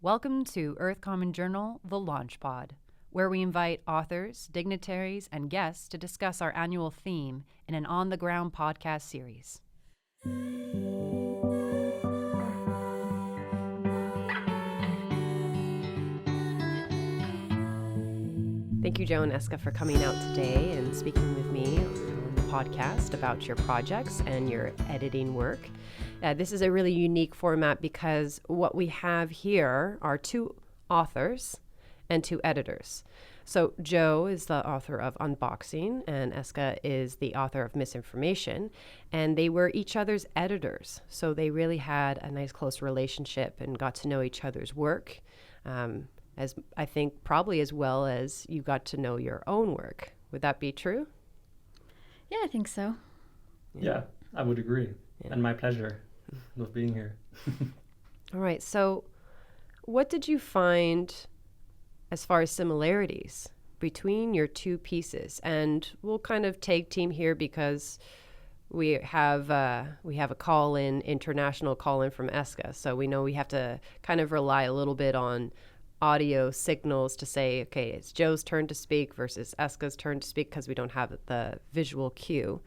Welcome to Earth Common Journal, The Launch Pod, where we invite authors, dignitaries, and guests to discuss our annual theme in an on-the-ground podcast series. Thank you, Joe and Aske, for coming out today and speaking with me on the podcast about your projects and your editing work. This is a really unique format because what we have here are two authors and two editors. So Joe is the author of Unboxing and Aske is the author of Misinformation, and they were each other's editors. So they really had a nice close relationship and got to know each other's work, as I think probably as well as you got to know your own work. Would that be true? Yeah, I think so. Yeah, I would agree. Yeah. And my pleasure of being here. All right. So what did you find as far as similarities between your two pieces? And we'll kind of tag team here because we have a international call-in from Aske. So we know we have to kind of rely a little bit on audio signals to say, okay, it's Joe's turn to speak versus Aske's turn to speak because we don't have the visual cue.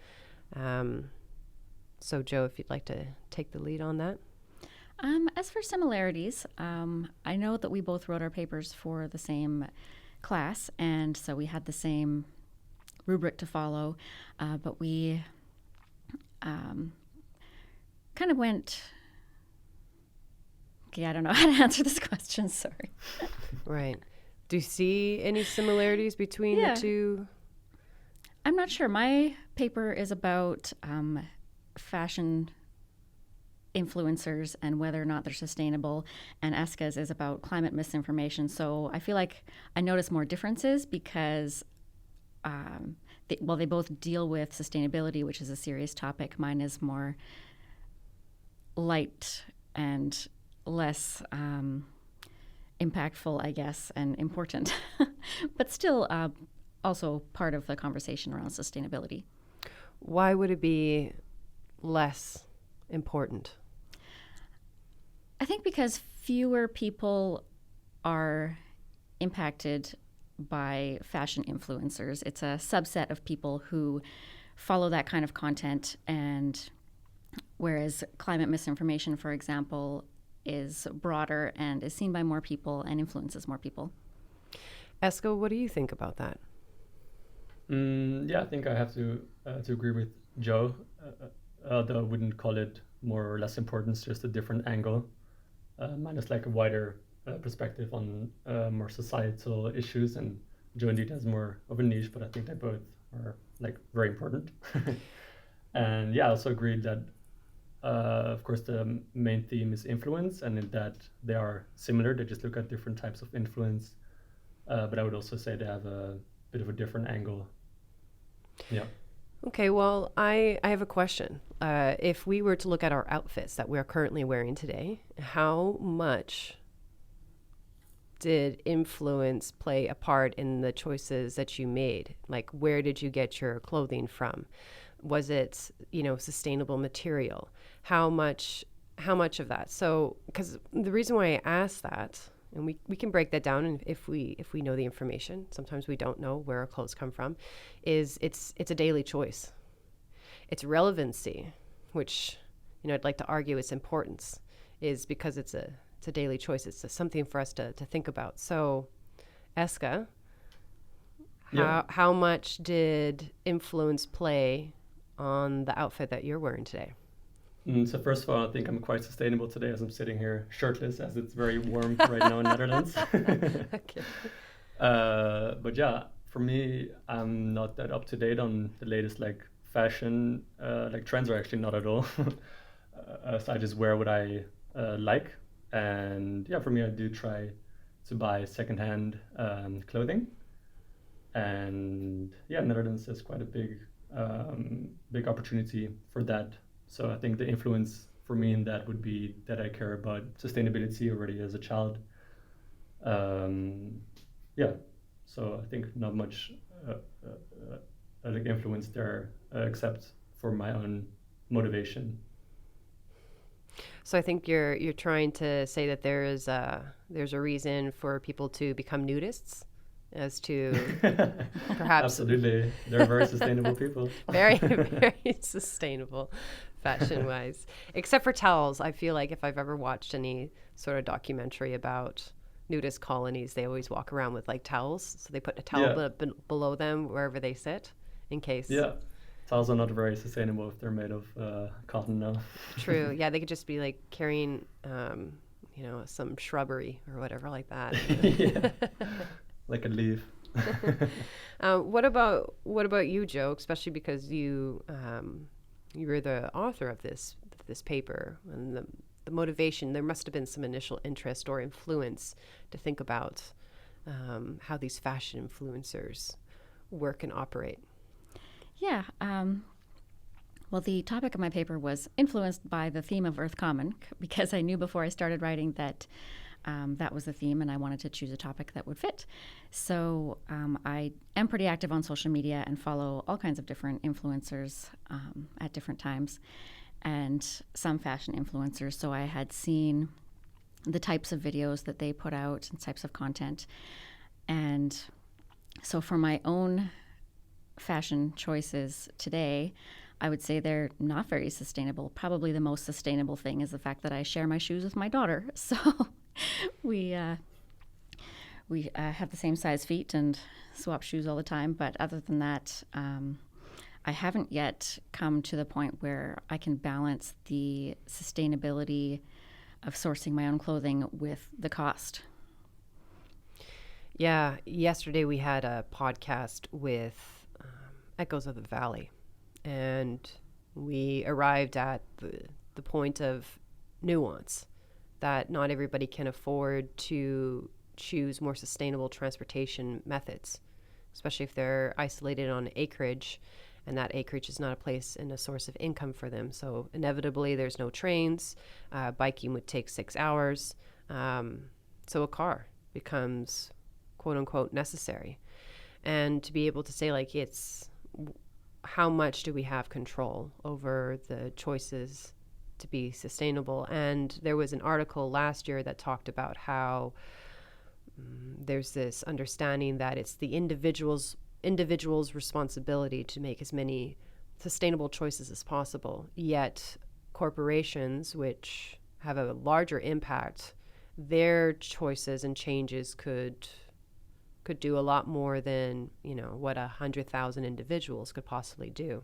So Joe, if you'd like to take the lead on that. As for similarities, I know that we both wrote our papers for the same class, and so we had the same rubric to follow, but we kind of went... Okay, I don't know how to answer this question, sorry. Right. Do you see any similarities between the two? I'm not sure. My paper is about fashion influencers and whether or not they're sustainable, and Aske's is about climate misinformation. So I feel like I notice more differences because, they both deal with sustainability, which is a serious topic. Mine is more light and less impactful, I guess, and important, but still also part of the conversation around sustainability. Why would it be less important? I think because fewer people are impacted by fashion influencers. It's a subset of people who follow that kind of content, and whereas climate misinformation, for example, is broader and is seen by more people and influences more people. Aske, what do you think about that? Yeah, I think I have to agree with Joe, although I wouldn't call it more or less importance, just a different angle. Mine is like a wider perspective on more societal issues, and Joe indeed has more of a niche, but I think they both are like very important. And yeah, I also agree that of course, the main theme is influence, and in that they are similar. They just look at different types of influence. But I would also say they have a bit of a different angle. Yeah. Okay, well, I have a question. If we were to look at our outfits that we're currently wearing today, how much did influence play a part in the choices that you made? Like, where did you get your clothing from? Was it, sustainable material? How much of that? So, because the reason why I asked that, and we can break that down, and if we know the information, sometimes we don't know where our clothes come from, is it's a daily choice. Its relevancy, which I'd like to argue its importance, is because it's a daily choice. It's something for us to think about. So, Aske, how much did influence play on the outfit that you're wearing today? So first of all, I think I'm quite sustainable today as I'm sitting here shirtless, as it's very warm right now in Netherlands. Okay. But yeah, for me, I'm not that up to date on the latest fashion. Trends are actually not at all. So I just wear what I like. And yeah, for me, I do try to buy secondhand clothing. And yeah, Netherlands is quite a big opportunity for that. So I think the influence for me in that would be that I care about sustainability already as a child. Yeah, so I think not much influence there except for my own motivation. So I think you're trying to say that there's a reason for people to become nudists, as to perhaps Absolutely, they're very sustainable people. very very sustainable fashion wise. Except for towels, I feel like if I've ever watched any sort of documentary about nudist colonies, they always walk around with like towels, so they put a towel Yeah, below them wherever they sit, in case. yeah. Towels are not very sustainable if they're made of cotton now. True. Yeah, they could just be like carrying, some shrubbery or whatever like that. Yeah, like a leaf. What about you, Joe? Especially because you were the author of this paper, and the motivation. There must have been some initial interest or influence to think about how these fashion influencers work and operate. Yeah. Well, the topic of my paper was influenced by the theme of Earth Common, because I knew before I started writing that that was the theme, and I wanted to choose a topic that would fit. So I am pretty active on social media and follow all kinds of different influencers at different times, and some fashion influencers. So I had seen the types of videos that they put out and types of content. And so for my own fashion choices today, I would say they're not very sustainable. Probably the most sustainable thing is the fact that I share my shoes with my daughter. So we have the same size feet and swap shoes all the time. But other than that, I haven't yet come to the point where I can balance the sustainability of sourcing my own clothing with the cost. Yeah, yesterday we had a podcast with Echoes of the Valley, and we arrived at the point of nuance that not everybody can afford to choose more sustainable transportation methods, especially if they're isolated on acreage, and that acreage is not a place and a source of income for them. So inevitably there's no trains. Biking would take 6 hours. So a car becomes quote unquote necessary. And to be able to say, like, it's how much do we have control over the choices to be sustainable. And there was an article last year that talked about how there's this understanding that it's the individual's responsibility to make as many sustainable choices as possible. Yet corporations, which have a larger impact, their choices and changes could do a lot more than, what 100,000 individuals could possibly do.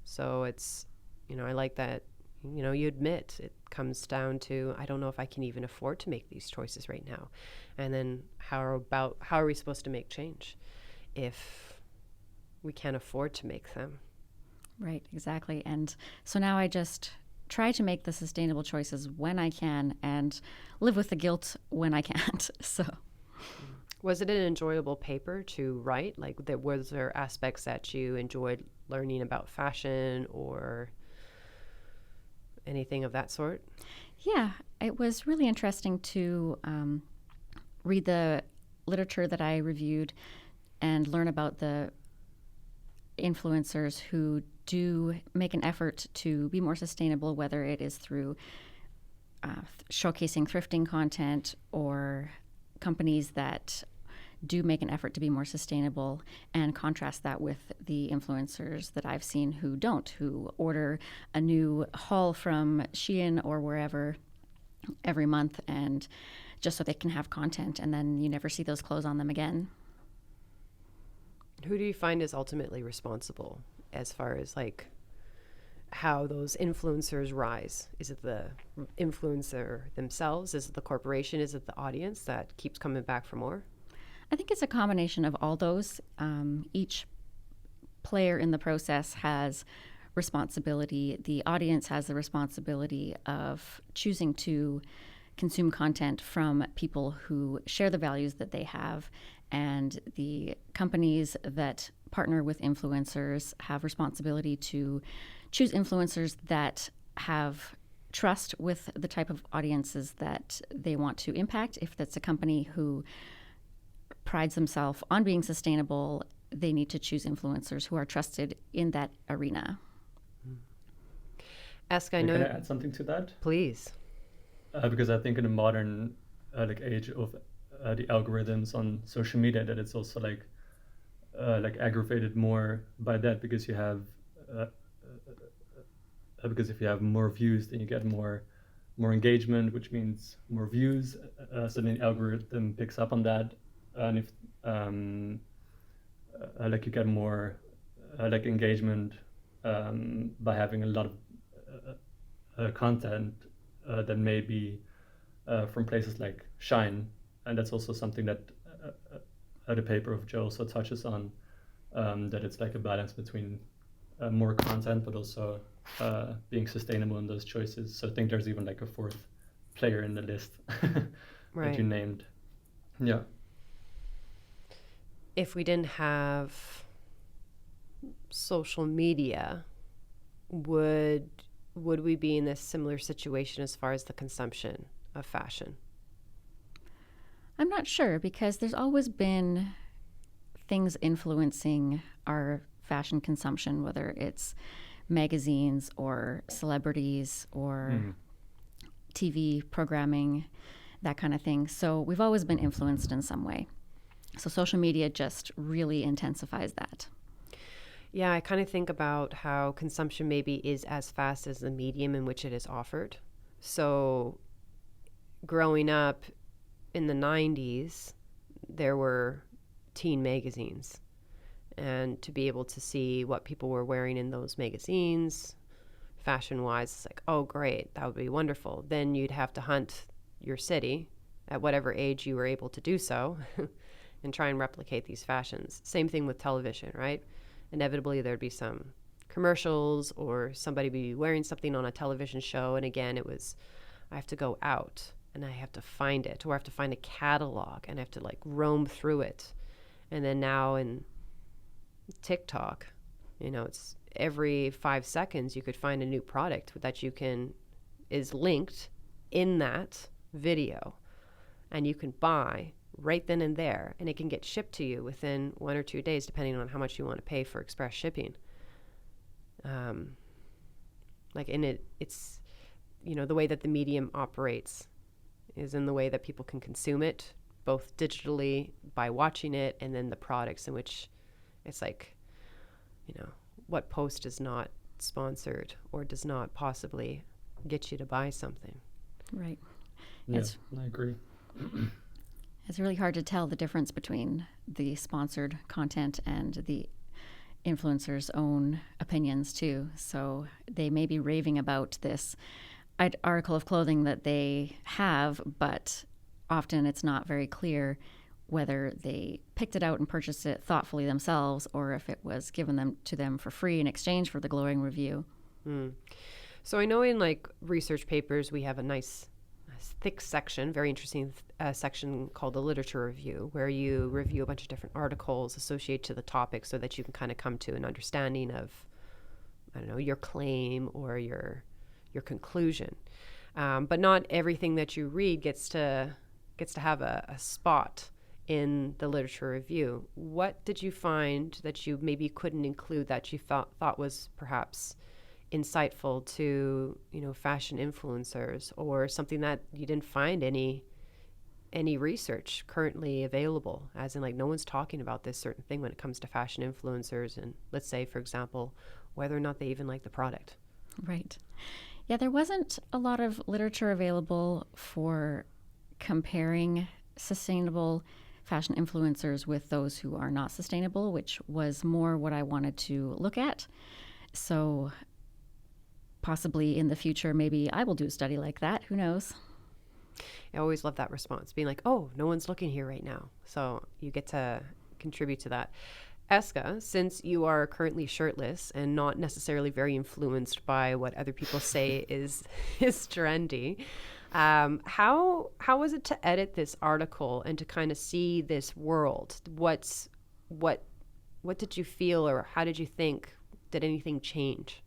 So it's, I like that, you admit it comes down to, I don't know if I can even afford to make these choices right now. And then how are we supposed to make change if we can't afford to make them? Right, exactly. And so now I just try to make the sustainable choices when I can and live with the guilt when I can't. So. Was it an enjoyable paper to write? Like, was there aspects that you enjoyed learning about fashion or anything of that sort? Yeah, it was really interesting to read the literature that I reviewed and learn about the influencers who do make an effort to be more sustainable, whether it is through showcasing thrifting content or companies that do make an effort to be more sustainable, and contrast that with the influencers that I've seen who don't, who order a new haul from Shein or wherever every month, and just so they can have content, and then you never see those clothes on them again. Who do you find is ultimately responsible as far as like how those influencers rise? Is it the influencer themselves? Is it the corporation? Is it the audience that keeps coming back for more? I think it's a combination of all those. Each player in the process has responsibility. The audience has the responsibility of choosing to consume content from people who share the values that they have, and the companies that partner with influencers have responsibility to choose influencers that have trust with the type of audiences that they want to impact. If that's a company who prides themselves on being sustainable, they need to choose influencers who are trusted in that arena. Ask, I Can I know, add something to that? please. Because I think in the modern like age of the algorithms on social media, that it's also like aggravated more by that, because you have uh, because if you have more views, then you get more engagement, which means more views. So then the algorithm picks up on that, and if like you get more like engagement by having a lot of content that may be from places like Shine, and that's also something that the paper of Joe also touches on, that it's like a balance between more content, but also being sustainable in those choices. So I think there's even like a fourth player in the list that you Right. named. Yeah. If we didn't have social media, would we be in this similar situation as far as the consumption of fashion? I'm not sure because there's always been things influencing our fashion consumption, whether it's magazines or celebrities or TV programming, that kind of thing. So we've always been influenced in some way. So social media just really intensifies that. Yeah, I kind of think about how consumption maybe is as fast as the medium in which it is offered. So growing up in the 90s, there were teen magazines. And to be able to see what people were wearing in those magazines, fashion wise, it's like, oh, great, that would be wonderful. Then you'd have to hunt your city at whatever age you were able to do so and try and replicate these fashions. Same thing with television, right? Inevitably, there'd be some commercials or somebody be wearing something on a television show. And again, it was, I have to go out and I have to find it, or I have to find a catalog and I have to like roam through it. And then now in TikTok, it's every 5 seconds you could find a new product that is linked in that video, and you can buy right then and there, and it can get shipped to you within 1 or 2 days, depending on how much you want to pay for express shipping. It's the way that the medium operates is in the way that people can consume it, both digitally by watching it, and then the products in which it's like, what post is not sponsored or does not possibly get you to buy something. Right. Yeah, I agree. It's really hard to tell the difference between the sponsored content and the influencers' own opinions too. So they may be raving about this article of clothing that they have, but often it's not very clear whether they picked it out and purchased it thoughtfully themselves or if it was given to them for free in exchange for the glowing review. So I know in like research papers we have a nice thick section, very interesting section called the literature review, where you review a bunch of different articles associated to the topic so that you can kind of come to an understanding of, I don't know, your claim or your conclusion. But not everything that you read gets to have a spot in the literature review. What did you find that you maybe couldn't include that you thought was perhaps insightful to fashion influencers, or something that you didn't find any research currently available, as in like no one's talking about this certain thing when it comes to fashion influencers, and let's say for example whether or not they even like the product? Right. Yeah, there wasn't a lot of literature available for comparing sustainable fashion influencers with those who are not sustainable, which was more what I wanted to look at. So possibly in the future, maybe I will do a study like that. Who knows? I always love that response, being like, oh, no one's looking here right now. So you get to contribute to that. Aske, since you are currently shirtless and not necessarily very influenced by what other people say is trendy, how was it to edit this article and to kind of see this world? What did you feel, or how did you think? Did anything change?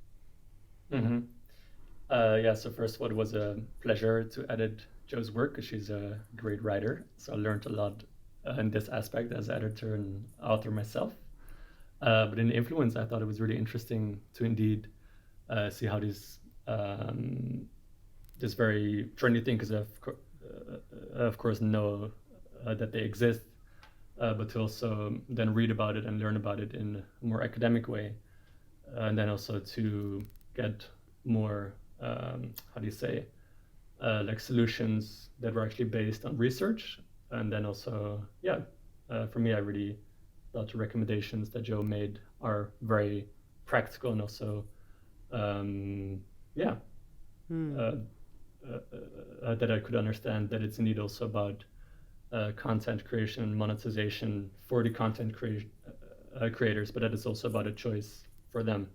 Mm-hmm. So first of all, it was a pleasure to edit Jo's work because she's a great writer. So I learned a lot in this aspect as editor and author myself. But in influence, I thought it was really interesting to indeed see how these this very trendy thing, because of course know that they exist, but to also then read about it and learn about it in a more academic way, and then also to get more how do you say, like solutions that were actually based on research. And then also, for me, I really thought the recommendations that Joe made are very practical, and also that I could understand that it's indeed also about content creation and monetization for the content creators, but that it's also about a choice for them.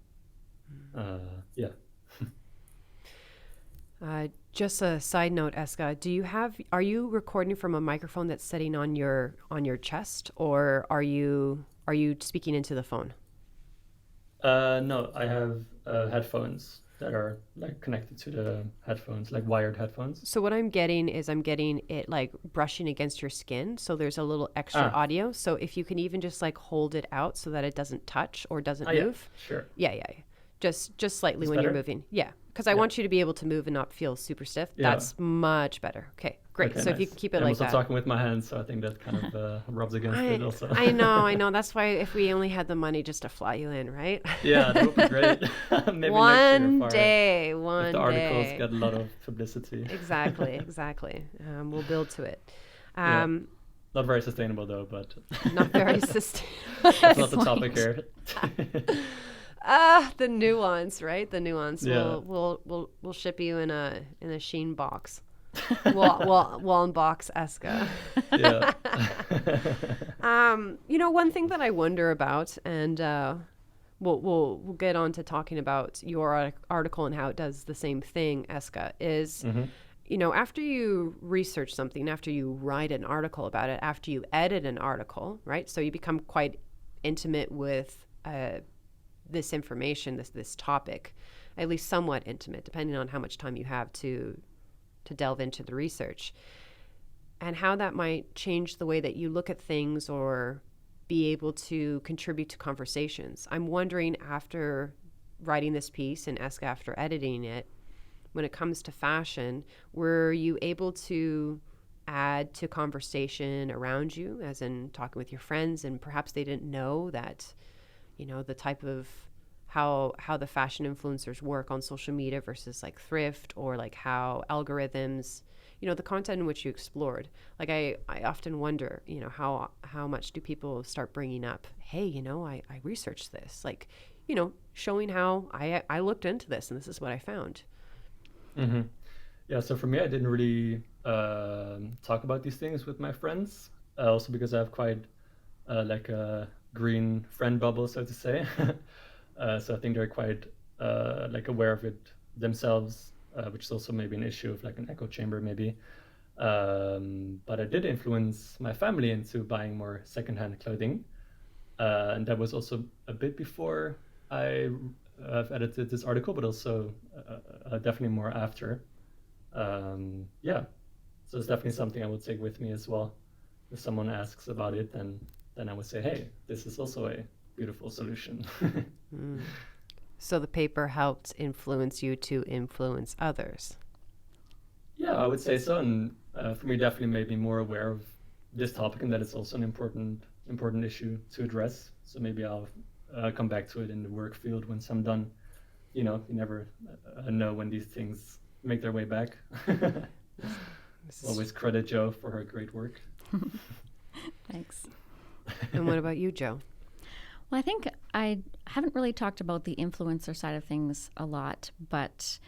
Just a side note, Aske, are you recording from a microphone that's sitting on your chest, or are you speaking into the phone? No, I have headphones that are like connected to the headphones, like wired headphones. So what I'm getting it like brushing against your skin, so there's a little extra audio. So if you can even just like hold it out so that it doesn't touch or doesn't move. Yeah, sure. Yeah. Just slightly when you're moving. Yeah. Because I want you to be able to move and not feel super stiff. Yeah. That's much better. Okay, great. So nice. If you can keep it like that. I'm also talking with my hands, so I think that kind of rubs against it also. I know. That's why if we only had the money just to fly you in, right? Yeah, that would be great. Maybe one next year. One day. The articles get a lot of publicity. Exactly. We'll build to it. Not very sustainable though, but. Not very sustainable. That's not the topic here. The nuance, right? The nuance. Yeah. We'll ship you in a Sheen box. We'll unbox Aske. Yeah. One thing that I wonder about, and we'll get on to talking about your article and how it does the same thing, Aske, is after you research something, after you write an article about it, after you edit an article, right? So you become quite intimate with this information, this topic, at least somewhat intimate, depending on how much time you have to delve into the research, and how that might change the way that you look at things or be able to contribute to conversations. I'm wondering, after writing this piece and Aske after editing it, when it comes to fashion, were you able to add to conversation around you, as in talking with your friends, and perhaps they didn't know that the type of how the fashion influencers work on social media versus like thrift, or like how algorithms, the content in which you explored. Like I often wonder, how much do people start bringing up, hey, I researched this, like, showing how I looked into this and this is what I found. Mm-hmm. Yeah, so for me, I didn't really talk about these things with my friends, also because I have quite like a green friend bubble, so to say. So I think they're quite like aware of it themselves, which is also maybe an issue of like an echo chamber maybe. But I did influence my family into buying more secondhand clothing. And that was also a bit before I have edited this article, but also definitely more after. So it's definitely something I would take with me as well. If someone asks about it, then I would say, hey, this is also a beautiful solution. So the paper helped influence you to influence others. Yeah, I would say so. And for me, definitely made me more aware of this topic, and that it's also an important issue to address. So maybe I'll come back to it in the work field once I'm done. You never know when these things make their way back. Always credit Jo for her great work. Thanks. And what about you, Jo? Well, I think I haven't really talked about the influencer side of things a lot, but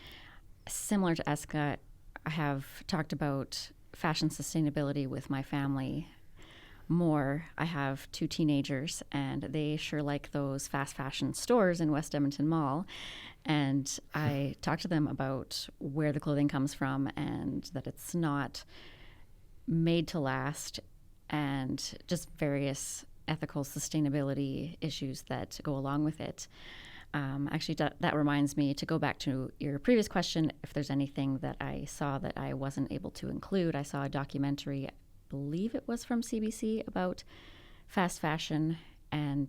similar to Aske, I have talked about fashion sustainability with my family more. I have 2 teenagers, and they sure like those fast fashion stores in West Edmonton Mall. And I talk to them about where the clothing comes from and that it's not made to last, and just various ethical sustainability issues that go along with it. Actually, that reminds me to go back to your previous question, if there's anything that I saw that I wasn't able to include. I saw a documentary, I believe it was from CBC, about fast fashion, And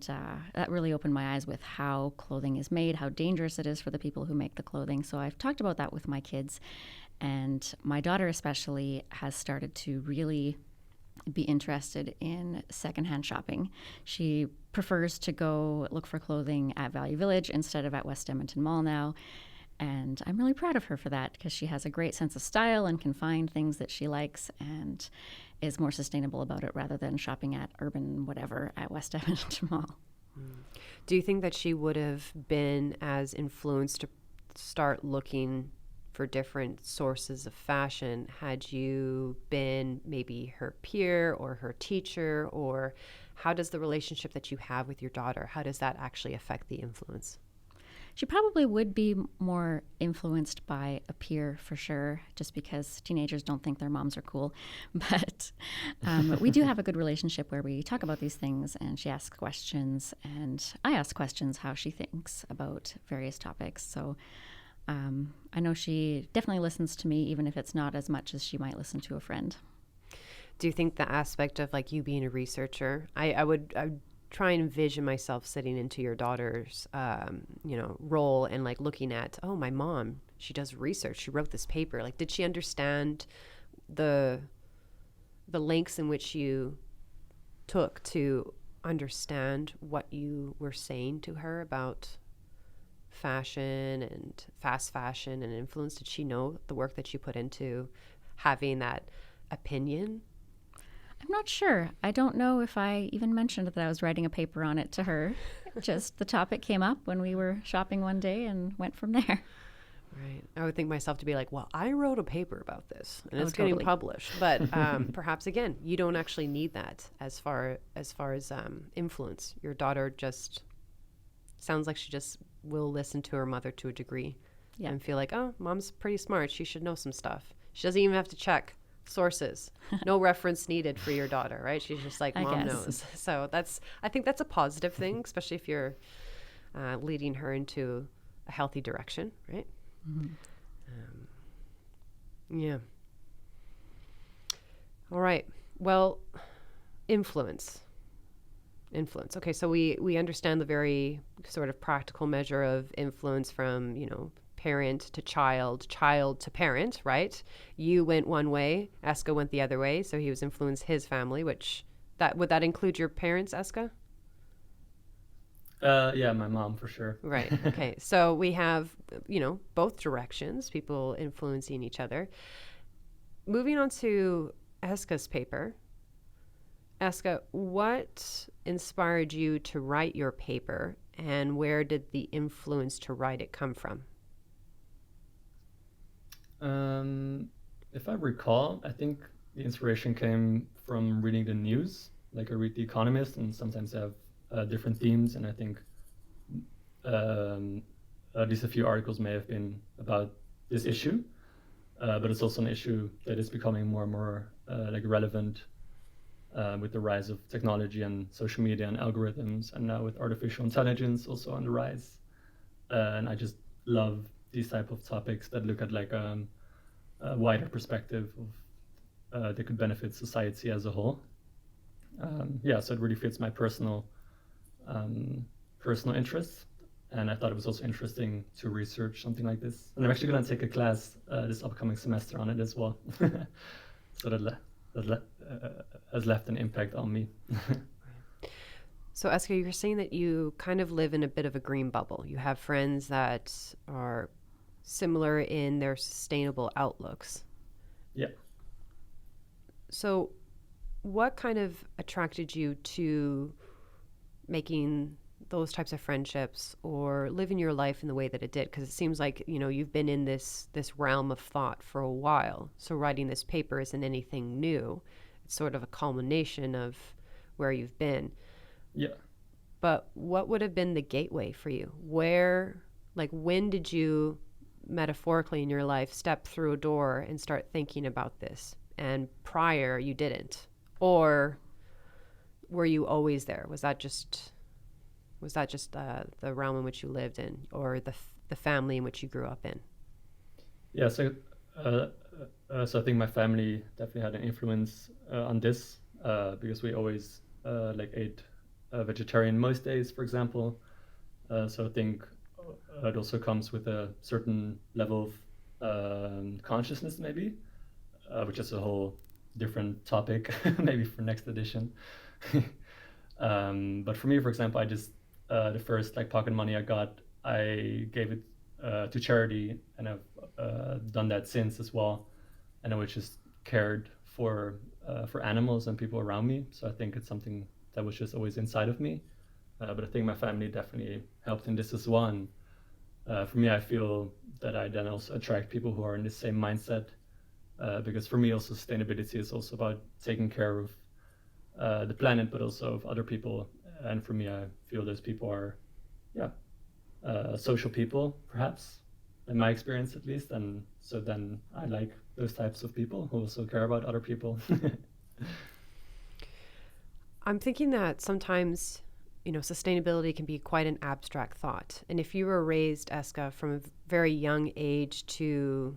that really opened my eyes with how clothing is made, how dangerous it is for the people who make the clothing. So I've talked about that with my kids. And my daughter especially has started to really be interested in secondhand shopping. She prefers to go look for clothing at Value Village instead of at West Edmonton Mall now. And I'm really proud of her for that because she has a great sense of style and can find things that she likes and is more sustainable about it rather than shopping at Urban whatever at West Edmonton Mall. Do you think that she would have been as influenced to start looking for different sources of fashion had you been maybe her peer or her teacher? Or how does the relationship that you have with your daughter, how does that actually affect the influence? She probably would be more influenced by a peer for sure, just because teenagers don't think their moms are cool. But we do have a good relationship where we talk about these things and she asks questions and I ask questions how she thinks about various topics. So I know she definitely listens to me, even if it's not as much as she might listen to a friend. Do you think the aspect of like you being a researcher, I would try and envision myself sitting into your daughter's, role and like looking at, oh, my mom, she does research. She wrote this paper. Like, did she understand the lengths in which you took to understand what you were saying to her about fashion and fast fashion and influence? Did she know the work that you put into having that opinion? I'm not sure. I don't know if I even mentioned that I was writing a paper on it to her. Just the topic came up when we were shopping one day and went from there. Right. I would think myself to be like, well, I wrote a paper about this and it's totally. getting published. But perhaps, again, you don't actually need that as far as influence. Your daughter just sounds like she just will listen to her mother to a degree and feel like, oh, mom's pretty smart. She should know some stuff. She doesn't even have to check sources. No reference needed for your daughter, right? She's just like, mom knows. So I think that's a positive thing, especially if you're leading her into a healthy direction, right? Mm-hmm. Yeah. All right. Well, influence. Okay, so we understand the very sort of practical measure of influence from, parent to child to parent, right? You went one way, Aske went the other way, so he was influenced his family, would that include your parents, Aske? Yeah, my mom for sure. Right. Okay. So we have, both directions, people influencing each other. Moving on to Aske's paper. Aske, what inspired you to write your paper and where did the influence to write it come from? If I recall, I think the inspiration came from reading the news. Like I read The Economist, and sometimes they have different themes. And I think at least a few articles may have been about this issue, but it's also an issue that is becoming more and more relevant with the rise of technology and social media and algorithms, and now with artificial intelligence also on the rise. And I just love these type of topics that look at a wider perspective of that could benefit society as a whole. So it really fits my personal interests, and I thought it was also interesting to research something like this. And I'm actually going to take a class this upcoming semester on it as well, so that has left an impact on me. So, Aske, you're saying that you kind of live in a bit of a green bubble. You have friends that are similar in their sustainable outlooks. Yeah. So, what kind of attracted you to making those types of friendships or living your life in the way that it did? Because it seems like, you've been in this realm of thought for a while. So writing this paper isn't anything new. It's sort of a culmination of where you've been. Yeah. But what would have been the gateway for you? When did you, metaphorically in your life, step through a door and start thinking about this? And prior, you didn't? Or were you always there? Was that just the realm in which you lived in, or the family in which you grew up in? Yeah, so I think my family definitely had an influence on this because we always ate vegetarian most days, for example. So I think it also comes with a certain level of consciousness, maybe, which is a whole different topic, maybe for next edition. But for me, for example, I just the first like pocket money I got, I gave it to charity, and I've done that since as well. And I was just cared for animals and people around me. So I think it's something that was just always inside of me. But I think my family definitely helped in this as well. And for me, I feel that I then also attract people who are in the same mindset. Because for me, also sustainability is also about taking care of the planet, but also of other people. And for me, I feel those people are, yeah, social people, perhaps, in my experience at least. And so then I like those types of people who also care about other people. I'm thinking that sometimes, sustainability can be quite an abstract thought. And if you were raised, Aske, from a very young age to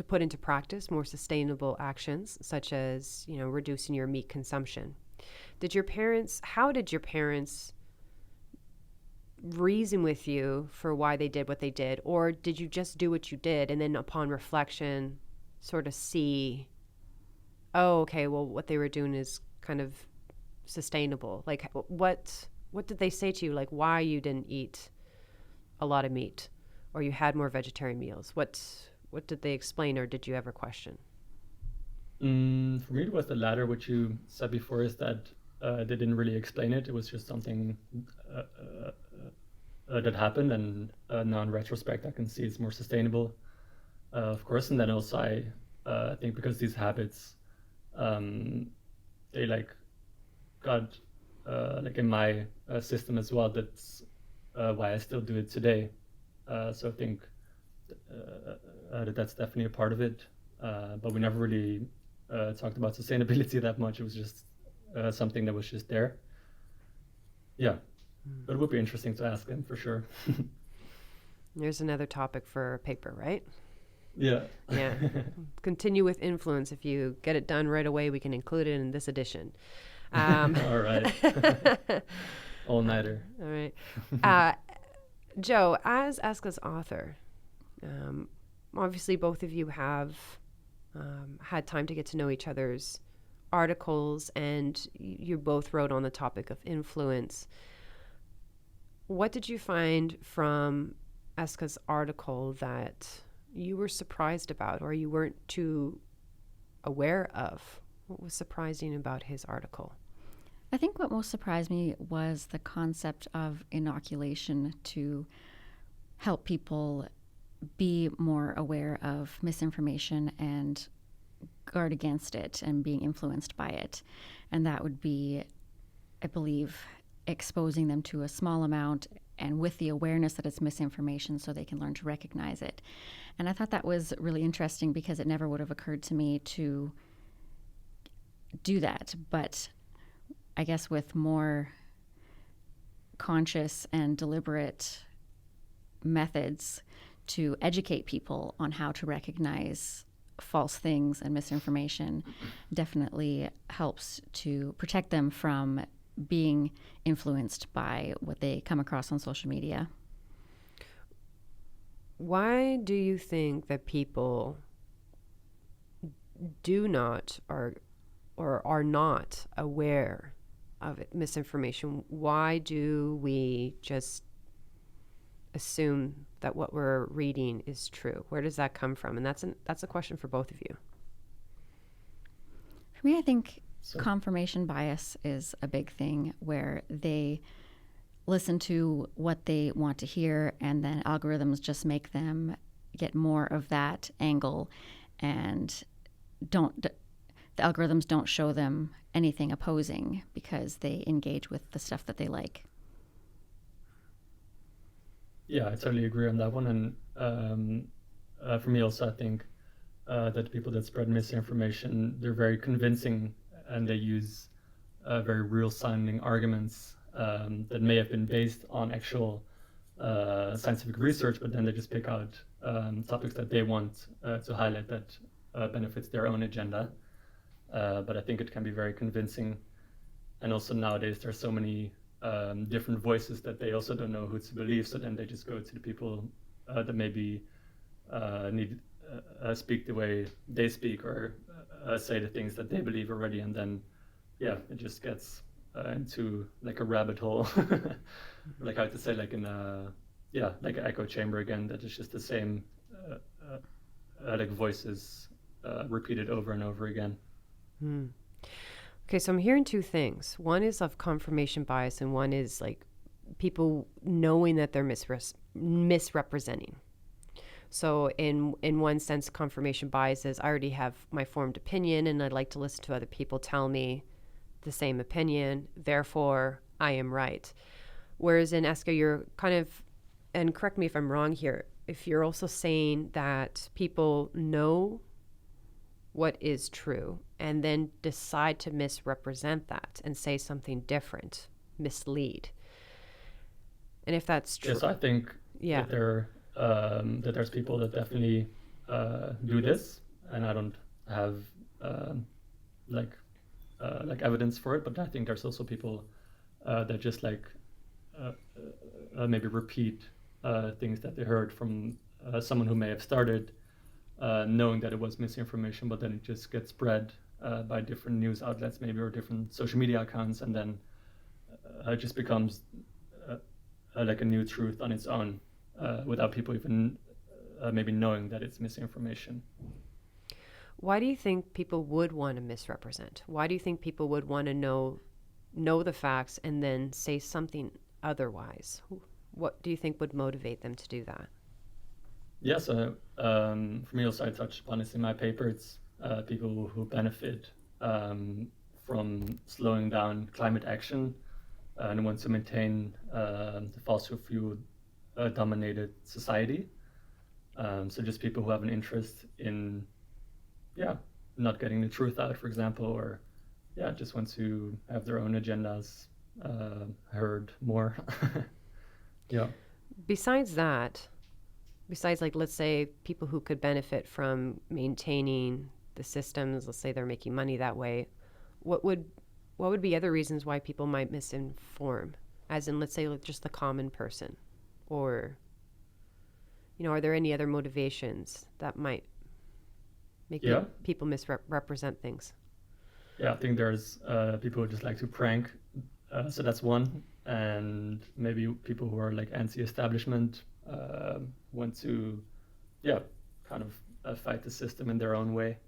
put into practice more sustainable actions, such as, reducing your meat consumption, how did your parents reason with you for why they did what they did? Or did you just do what you did and then upon reflection sort of see, oh, okay, well, what they were doing is kind of sustainable? Like, what did they say to you, like why you didn't eat a lot of meat or you had more vegetarian meals? What did they explain, or did you ever question? For me, it was the latter, which you said before, is that they didn't really explain it. It was just something that happened, and now in retrospect, I can see it's more sustainable, of course. And then also, I think because these habits, they like got like in my system as well. That's why I still do it today. So I think that's definitely a part of it. But we never really talked about sustainability that much. It was just something that was just there. Yeah, but it would be interesting to ask them for sure. There's another topic for a paper, right? Yeah. Yeah. Continue with influence. If you get it done right away, we can include it in this edition. All right. All-nighter. All right. Joe, as Aske's author, obviously both of you have had time to get to know each other's articles, and you both wrote on the topic of influence. What did you find from Aske's article that you were surprised about or you weren't too aware of? What was surprising about his article? I think what most surprised me was the concept of inoculation to help people be more aware of misinformation and guard against it and being influenced by it. And that would be, I believe, exposing them to a small amount and with the awareness that it's misinformation so they can learn to recognize it. And I thought that was really interesting because it never would have occurred to me to do that. But I guess with more conscious and deliberate methods to educate people on how to recognize false things and misinformation definitely helps to protect them from being influenced by what they come across on social media. Why do you think that people do not or are not aware of misinformation? Why do we just assume that what we're reading is true? Where does that come from? And that's a question for both of you. For me, I think confirmation bias is a big thing where they listen to what they want to hear and then algorithms just make them get more of that angle, and the algorithms don't show them anything opposing because they engage with the stuff that they like. Yeah, I totally agree on that one. And for me also, I think that people that spread misinformation, they're very convincing, and they use very real-sounding arguments that may have been based on actual scientific research, but then they just pick out topics that they want to highlight that benefits their own agenda. But I think it can be very convincing. And also nowadays, there's so many different voices that they also don't know who to believe. So then they just go to the people that maybe need speak the way they speak, or say the things that they believe already, and then it just gets into like a rabbit hole, like how to say, like in a like an echo chamber again. That is just the same like voices repeated over and over again. Okay, so I'm hearing two things. One is of confirmation bias, and one is like people knowing that they're misrepresenting. So in one sense, confirmation bias is I already have my formed opinion, and I'd like to listen to other people tell me the same opinion. Therefore, I am right. Whereas in Aske, you're kind of, and correct me if I'm wrong here, if you're also saying that people know what is true and then decide to misrepresent that and say something different, mislead. And if that's true, yes, I think that there's people that definitely do this, and I don't have like evidence for it, but I think there's also people that just like maybe repeat things that they heard from someone who may have started knowing that it was misinformation, but then it just gets spread by different news outlets maybe, or different social media accounts, and then it just becomes like a new truth on its own without people even maybe knowing that it's misinformation. Why do you think people would want to misrepresent? Why do you think people would want to know the facts and then say something otherwise? What do you think would motivate them to do that? Yeah, so for me also, I touched upon this in my paper. It's people who benefit from slowing down climate action and want to maintain the fossil fuel dominated society. So just people who have an interest in not getting the truth out, for example, or just want to have their own agendas heard more. Besides that, like, let's say people who could benefit from maintaining the systems, let's say they're making money that way, what would be other reasons why people might misinform? As in, let's say, like, just the common person, or are there any other motivations that might make people misrepresent things? Yeah, I think there's people who just like to prank, so that's one, and maybe people who are like anti-establishment want to, kind of fight the system in their own way,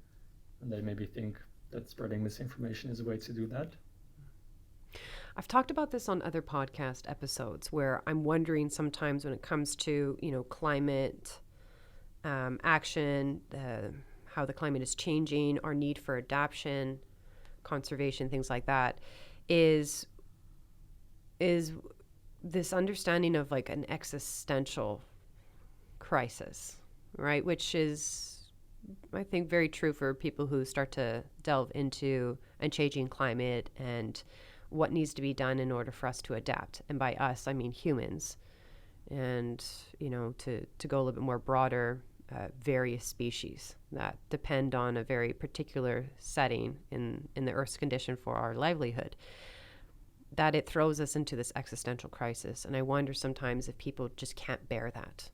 and they maybe think that spreading misinformation is a way to do that. I've talked about this on other podcast episodes where I'm wondering sometimes when it comes to, climate action, how the climate is changing, our need for adaptation, conservation, things like that, is this understanding of like an existential crisis, right? Which is, I think, very true for people who start to delve into a changing climate and what needs to be done in order for us to adapt. And by us, I mean humans. And, to go a little bit more broader, various species that depend on a very particular setting in the Earth's condition for our livelihood, that it throws us into this existential crisis. And I wonder sometimes if people just can't bear that.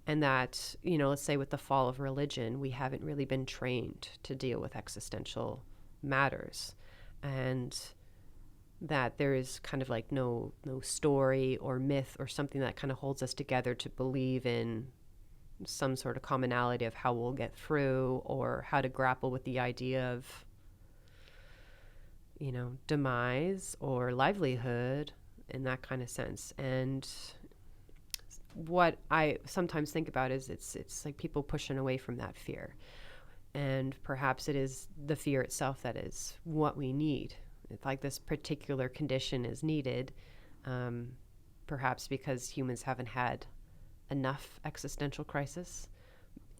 And that, let's say with the fall of religion, we haven't really been trained to deal with existential matters. And that there is kind of like no story or myth or something that kind of holds us together to believe in some sort of commonality of how we'll get through, or how to grapple with the idea of, demise or livelihood in that kind of sense. And what I sometimes think about is it's like people pushing away from that fear. And perhaps it is the fear itself that is what we need. It's like this particular condition is needed, perhaps because humans haven't had enough existential crisis.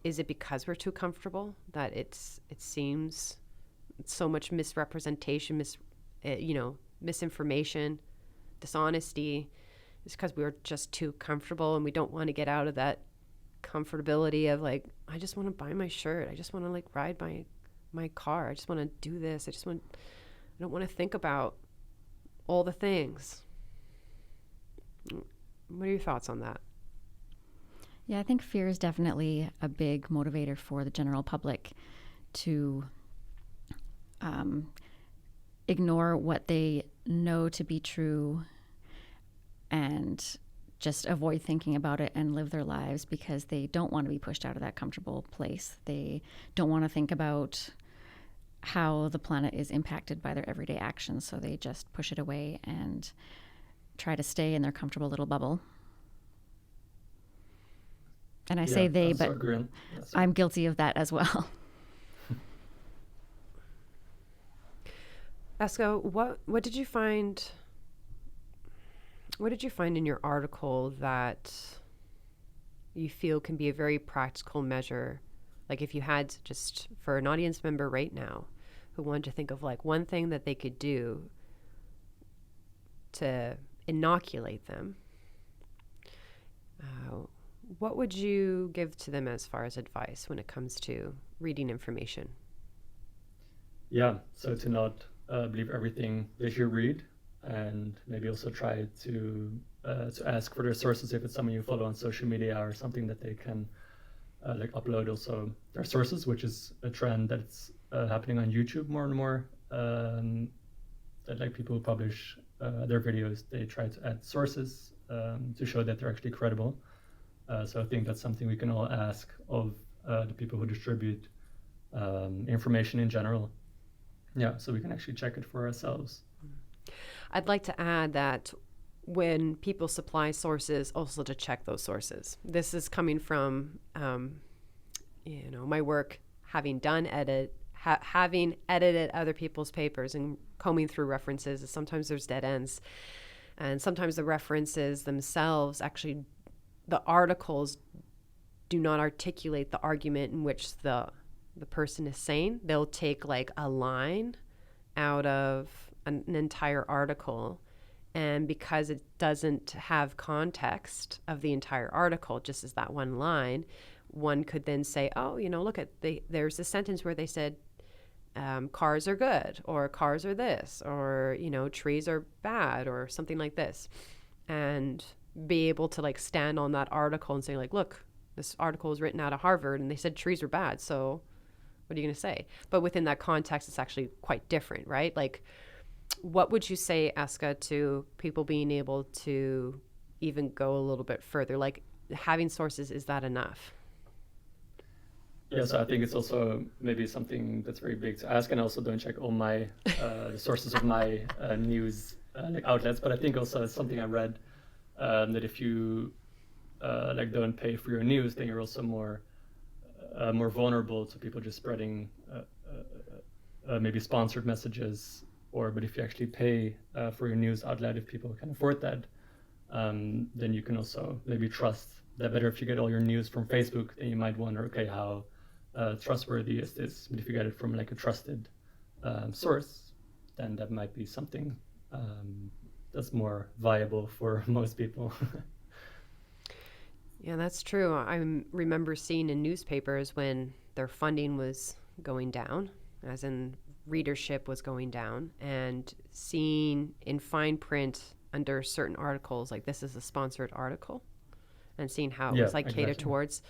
Is it because we're too comfortable that it seems so much misrepresentation, misinformation, dishonesty? It's because we're just too comfortable and we don't want to get out of that comfortability of like, I just want to buy my shirt. I just want to like ride my car. I just want to do this. I don't want to think about all the things. What are your thoughts on that? Yeah, I think fear is definitely a big motivator for the general public to ignore what they know to be true and just avoid thinking about it and live their lives because they don't want to be pushed out of that comfortable place. They don't want to think about how the planet is impacted by their everyday actions, so they just push it away and try to stay in their comfortable little bubble. And I say they, but I'm guilty of that as well. Aske, what did you find? What did you find in your article that you feel can be a very practical measure? Like if you had just for an audience member right now who wanted to think of like one thing that they could do to inoculate them, what would you give to them as far as advice when it comes to reading information? Yeah, so to not believe everything that you read, and maybe also try to ask for their sources if it's someone you follow on social media or something that they can like upload also their sources, which is a trend that's happening on YouTube more and more. That like people who publish their videos, they try to add sources to show that they're actually credible. So I think that's something we can all ask of the people who distribute information in general. Yeah, so we can actually check it for ourselves. I'd like to add that when people supply sources, also to check those sources. This is coming from, my work, having having edited other people's papers and combing through references. Sometimes there's dead ends, and sometimes the references themselves, actually, the articles do not articulate the argument in which the person is saying. They'll take like a line out of an entire article, and because it doesn't have context of the entire article, just as that one line, one could then say, oh, look at there's a sentence where they said cars are good, or cars are this, or trees are bad, or something like this, and be able to like stand on that article and say like, look, this article was written out of Harvard and they said trees are bad, so what are you going to say? But within that context, it's actually quite different, right? Like, what would you say, Aske, to people being able to even go a little bit further? Like, having sources, is that enough? Yeah, so I think it's also maybe something that's very big to ask, and also don't check all my the sources of my news like outlets. But I think also it's something I read that if you like don't pay for your news, then you're also more vulnerable to people just spreading maybe sponsored messages. But if you actually pay for your news outlet, if people can afford that, then you can also maybe trust that better. If you get all your news from Facebook, then you might wonder, okay, how trustworthy is this? But if you get it from like a trusted source, then that might be something that's more viable for most people. Yeah, that's true. I remember seeing in newspapers when their funding was going down, as in readership was going down, and seeing in fine print under certain articles, like this is a sponsored article, and seeing how it was like catered towards,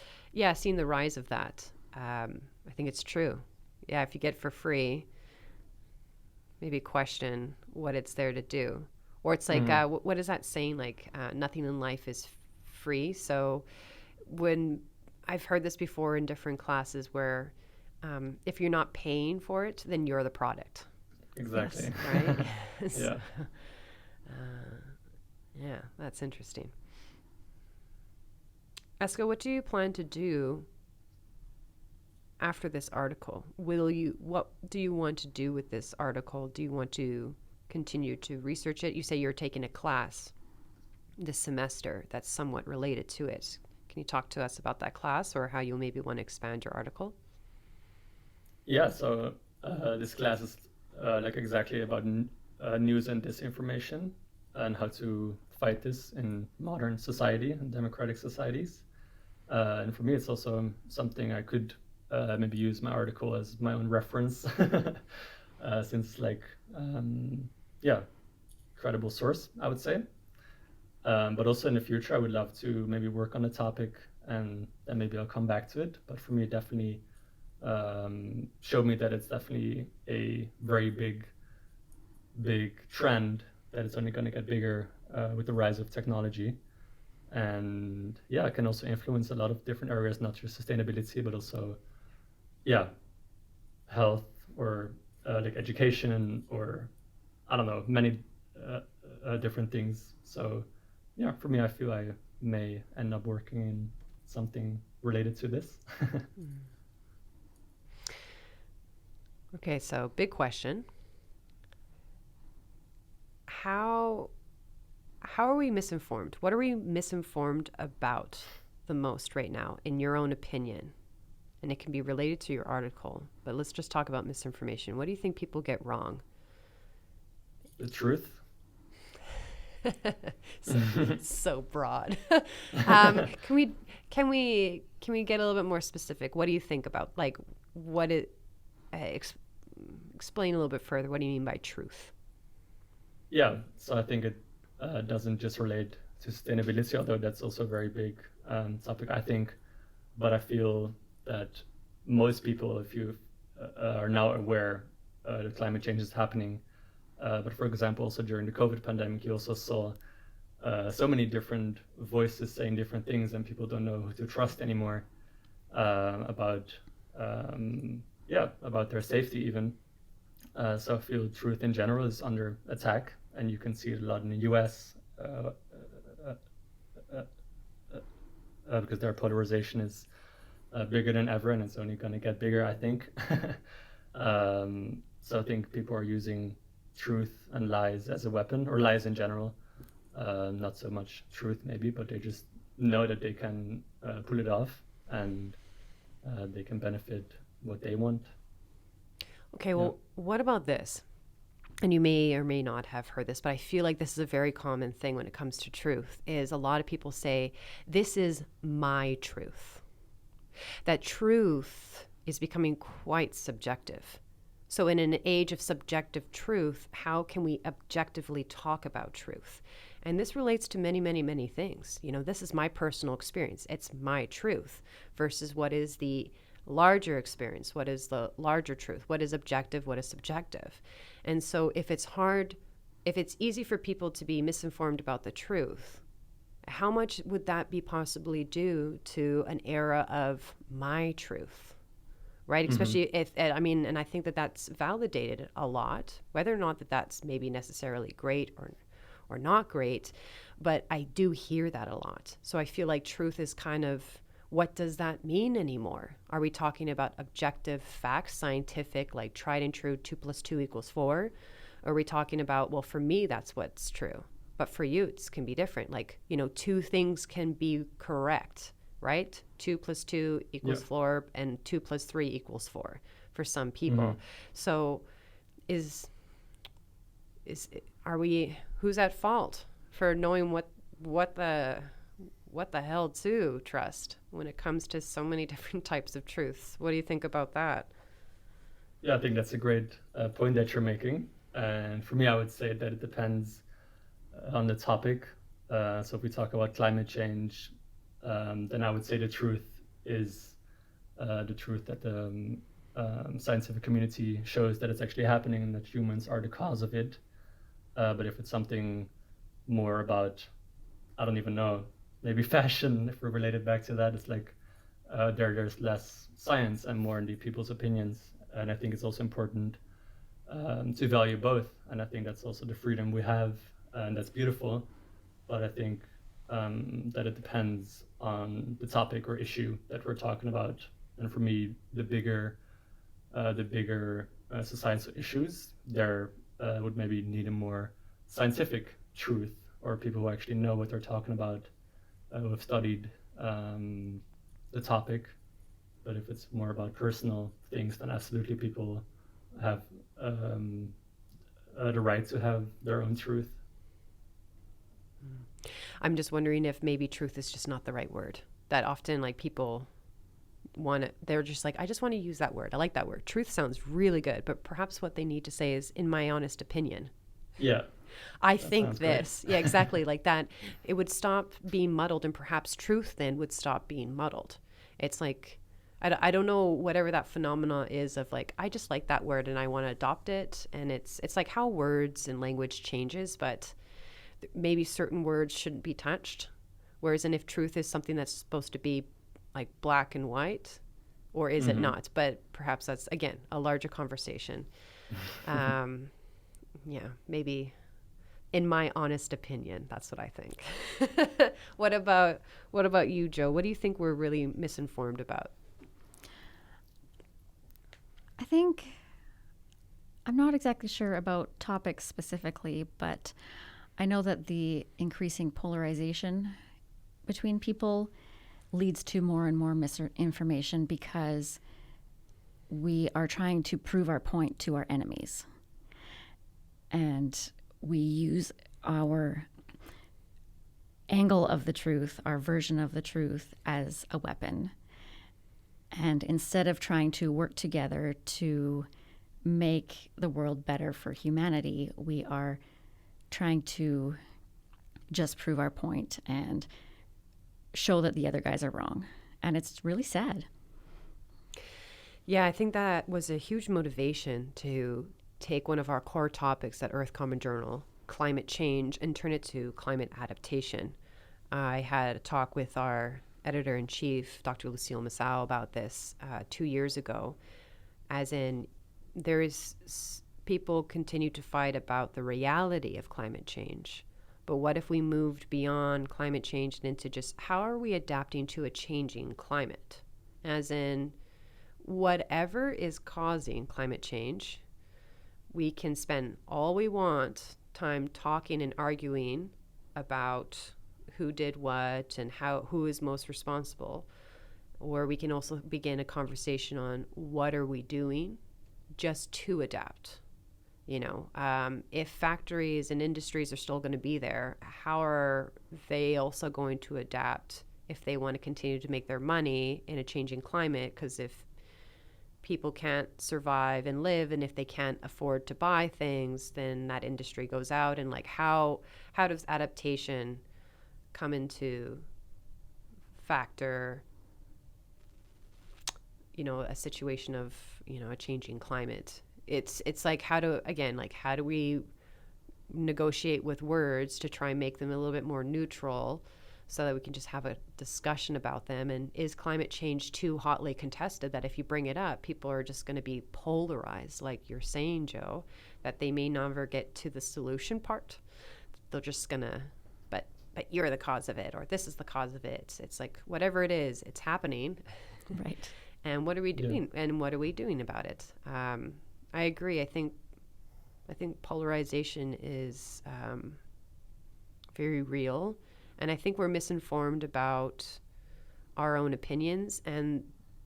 seeing the rise of that. I think it's true. Yeah, if you get for free, maybe question what it's there to do. Or it's like, what is that saying? Like, nothing in life is free. So when I've heard this before in different classes where if you're not paying for it, then you're the product. Exactly. Yes, right? Yeah. Yeah, that's interesting. Aske, what do you plan to do after this article? What do you want to do with this article? Do you want to continue to research it? You say you're taking a class this semester that's somewhat related to it. Can you talk to us about that class, or how you maybe want to expand your article? Yeah, so this class is like exactly about news and disinformation and how to fight this in modern society and democratic societies. And for me, it's also something I could maybe use my article as my own reference, since like, credible source, I would say. But also in the future, I would love to maybe work on a topic, and then maybe I'll come back to it. But for me, it definitely showed me that it's definitely a very big trend, that it's only going to get bigger with the rise of technology. And yeah, it can also influence a lot of different areas, not just sustainability, but also, yeah, health, or like education, or I don't know, many different things. So yeah, for me, I feel I may end up working in something related to this. Okay, so big question. How are we misinformed? What are we misinformed about the most right now, in your own opinion? And it can be related to your article, but let's just talk about misinformation. What do you think people get wrong? The truth. So broad. Can we get a little bit more specific? What do you think about, like, what it explain a little bit further? What do you mean by truth? Yeah, so I think it doesn't just relate to sustainability, although that's also a very big topic, I think. But I feel that most people, if you are now aware that climate change is happening, but for example, also during the COVID pandemic, you also saw so many different voices saying different things, and people don't know who to trust anymore about about their safety even. So I feel truth in general is under attack, and you can see it a lot in the US because their polarization is bigger than ever, and it's only going to get bigger, I think. So I think people are using truth and lies as a weapon, or lies in general. Not so much truth maybe, but they just know that they can pull it off, and they can benefit what they want. Okay, well, what about this? And you may or may not have heard this, but I feel like this is a very common thing when it comes to truth, is a lot of people say, this is my truth. That truth is becoming quite subjective. So in an age of subjective truth, how can we objectively talk about truth? And this relates to many, many, many things. You know, this is my personal experience. It's my truth versus what is the larger experience, what is the larger truth, what is objective, what is subjective. And so if it's easy for people to be misinformed about the truth, how much would that be possibly due to an era of my truth, right? Especially if, I mean, and I think that that's validated a lot, whether or not that that's maybe necessarily great or not great, but I do hear that a lot. So I feel like truth is kind of, what does that mean anymore? Are we talking about objective facts, scientific, like tried and true, 2 + 2 = 4? Or are we talking about, well, for me, that's what's true, but for you, it can be different. Like, you know, two things can be correct, right? 2 + 2 = 4, and 2 + 3 = 4 for some people. So who's at fault for knowing what the hell to trust when it comes to so many different types of truths? What do you think about that? Yeah, I think that's a great point that you're making. And for me, I would say that it depends on the topic. So if we talk about climate change, then I would say the truth is the truth that the scientific community shows that it's actually happening and that humans are the cause of it. But if it's something more about, I don't even know, maybe fashion, if we're related back to that, it's like there's less science and more in the people's opinions. And I think it's also important to value both. And I think that's also the freedom we have, and that's beautiful. But I think that it depends on the topic or issue that we're talking about. And for me, the bigger societal issues, there would maybe need a more scientific truth, or people who actually know what they're talking about, who have studied the topic. But if it's more about personal things, then absolutely people have the right to have their own truth. I'm just wondering if maybe truth is just not the right word. That often, like, people they're just like, I just want to use that word. I like that word. Truth sounds really good, but perhaps what they need to say is, in my honest opinion. Yeah. I That think sounds great. this. Yeah, exactly. Like that. It would stop being muddled, and perhaps truth then would stop being muddled. It's like, I don't know, whatever that phenomena is of like, I just like that word and I want to adopt it. And it's like how words and language changes, but maybe certain words shouldn't be touched. Whereas, and if truth is something that's supposed to be like black and white, or is it not? But perhaps that's, again, a larger conversation. Yeah, maybe in my honest opinion, that's what I think. What about you, Joe? What do you think we're really misinformed about? I think I'm not exactly sure about topics specifically, but I know that the increasing polarization between people leads to more and more misinformation because we are trying to prove our point to our enemies. And we use our angle of the truth, our version of the truth, as a weapon. And instead of trying to work together to make the world better for humanity, we are trying to just prove our point and show that the other guys are wrong. And it's really sad. Yeah, I think that was a huge motivation to take one of our core topics at Earth Common Journal, climate change, and turn it to climate adaptation. I had a talk with our editor-in-chief, Dr. Lucille Massau, about this 2 years ago, as in people continue to fight about the reality of climate change. But what if we moved beyond climate change and into just how are we adapting to a changing climate? As in, whatever is causing climate change, we can spend all we want time talking and arguing about who did what and who is most responsible. Or we can also begin a conversation on what are we doing just to adapt. If factories and industries are still going to be there, how are they also going to adapt if they want to continue to make their money in a changing climate? Because if people can't survive and live, and if they can't afford to buy things, then that industry goes out. And like, how does adaptation come into factor, a situation of, a changing climate? It's like, how do we negotiate with words to try and make them a little bit more neutral so that we can just have a discussion about them? And is climate change too hotly contested that if you bring it up, people are just going to be polarized, like you're saying, Joe, that they may never get to the solution part? They're just going to, but you're the cause of it, or this is the cause of it. It's like, whatever it is, it's happening. Right. And what are we doing? Yeah. And what are we doing about it? I agree. I think polarization is very real. And I think we're misinformed about our own opinions. And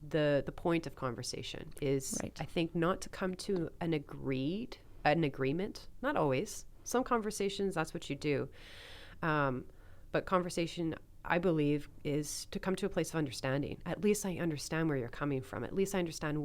the point of conversation is, right, I think, not to come to an agreement. Not always. Some conversations, that's what you do. But conversation, I believe, is to come to a place of understanding. At least I understand where you're coming from. At least I understand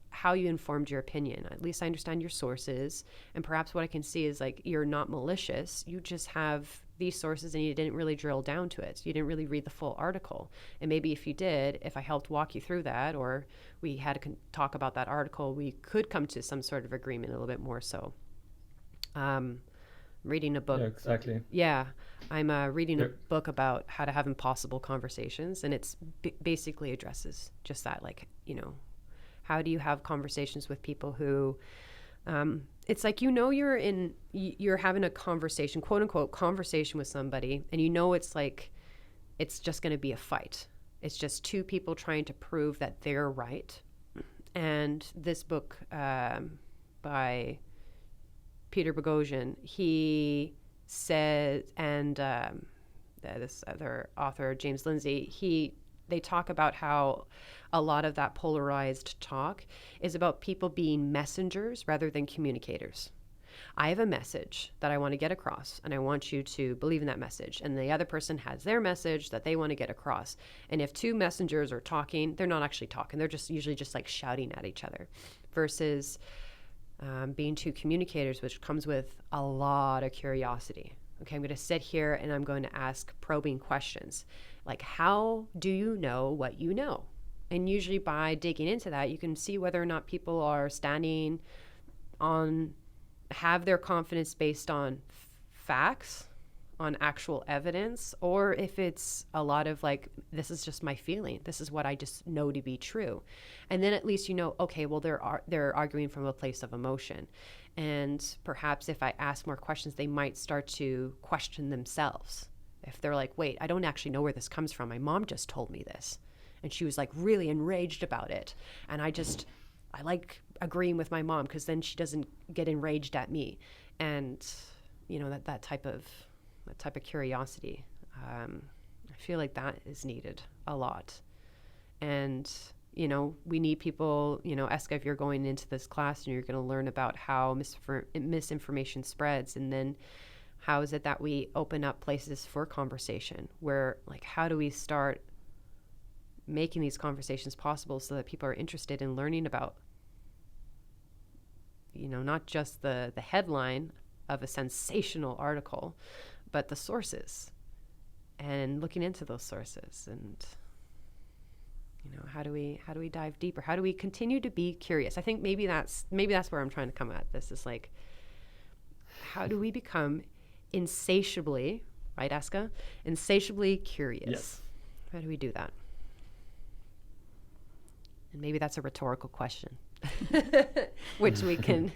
how you informed your opinion. At least I understand your sources. And perhaps what I can see is like, you're not malicious. You just have these sources and you didn't really drill down to it. You didn't really read the full article. And maybe if you did, if I helped walk you through that, or we had to talk about that article, we could come to some sort of agreement a little bit more so. Reading a book. Yeah, exactly. Yeah. I'm reading a book about how to have impossible conversations, and it's basically addresses just that, like, how do you have conversations with people who, it's like, you're having a conversation, quote unquote, conversation with somebody, and it's like, it's just going to be a fight. It's just two people trying to prove that they're right. And this book by Peter Boghossian, he said, and this other author, James Lindsay, they talk about how a lot of that polarized talk is about people being messengers rather than communicators. I have a message that I want to get across, and I want you to believe in that message. And the other person has their message that they want to get across. And if two messengers are talking, they're not actually talking. They're just usually just like shouting at each other. Versus being two communicators, which comes with a lot of curiosity. Okay, I'm going to sit here and I'm going to ask probing questions. Like, how do you know what you know? And usually by digging into that, you can see whether or not people are standing on, have their confidence based on facts, on actual evidence, or if it's a lot of like, this is just my feeling, this is what I just know to be true. And then at least you know, okay, well, they're arguing from a place of emotion. And perhaps if I ask more questions, they might start to question themselves. If they're like, wait, I don't actually know where this comes from. My mom just told me this. And she was like really enraged about it. And I like agreeing with my mom because then she doesn't get enraged at me. And, you know, that type of curiosity. I feel like that is needed a lot. And, you know, we need people, you know, Aske, if you're going into this class and you're going to learn about how misinformation spreads, and then how is it that we open up places for conversation where, like, how do we start making these conversations possible so that people are interested in learning about, you know, not just the headline of a sensational article, but the sources, and looking into those sources. And, you know, how do we dive deeper? How do we continue to be curious? I think maybe that's where I'm trying to come at this, is like, how do we become insatiably, right, Aske? Insatiably curious. Yes. How do we do that? And maybe that's a rhetorical question, which we can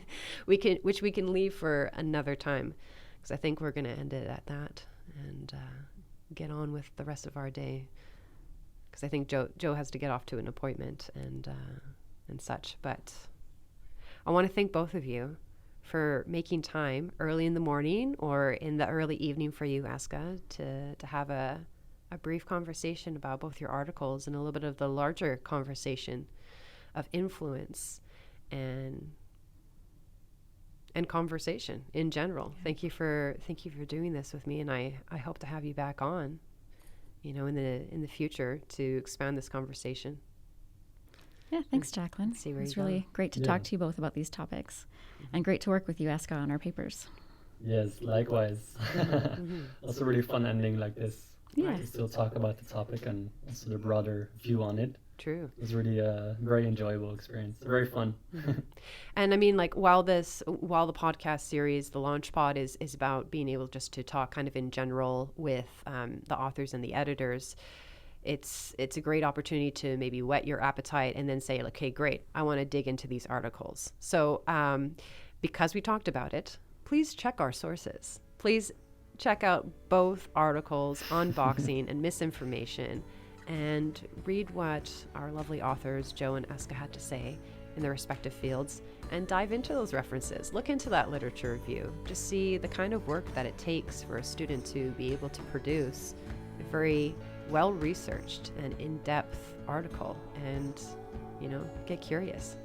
leave for another time, because I think we're going to end it at that and get on with the rest of our day. Because I think Joe has to get off to an appointment and such. But I want to thank both of you for making time early in the morning or in the early evening for you, Aske, to have a brief conversation about both your articles and a little bit of the larger conversation of influence and conversation in general. Yeah. Thank you for doing this with me, and I hope to have you back on, you know, in the future to expand this conversation. Yeah, thanks, Jacqueline. It's really great to talk to you both about these topics, and great to work with you, Aske, on our papers. Yes, likewise. Also really fun ending like this. Yeah. To still talk about the topic and also the broader view on it. True. It was really a very enjoyable experience. Very fun. And I mean, like, while the podcast series, the Launch Pod, is about being able just to talk kind of in general with the authors and the editors, it's a great opportunity to maybe whet your appetite and then say, okay, great, I want to dig into these articles. So because we talked about it, please check our sources. Please check out both articles, Unboxing and Misinformation, and read what our lovely authors, Joe and Aske, had to say in their respective fields, and dive into those references. Look into that literature review. Just see the kind of work that it takes for a student to be able to produce a very well-researched and in-depth article, and, you know, get curious.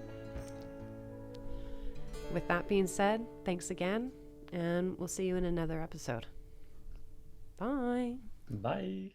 With that being said, thanks again, and we'll see you in another episode. Bye. Bye.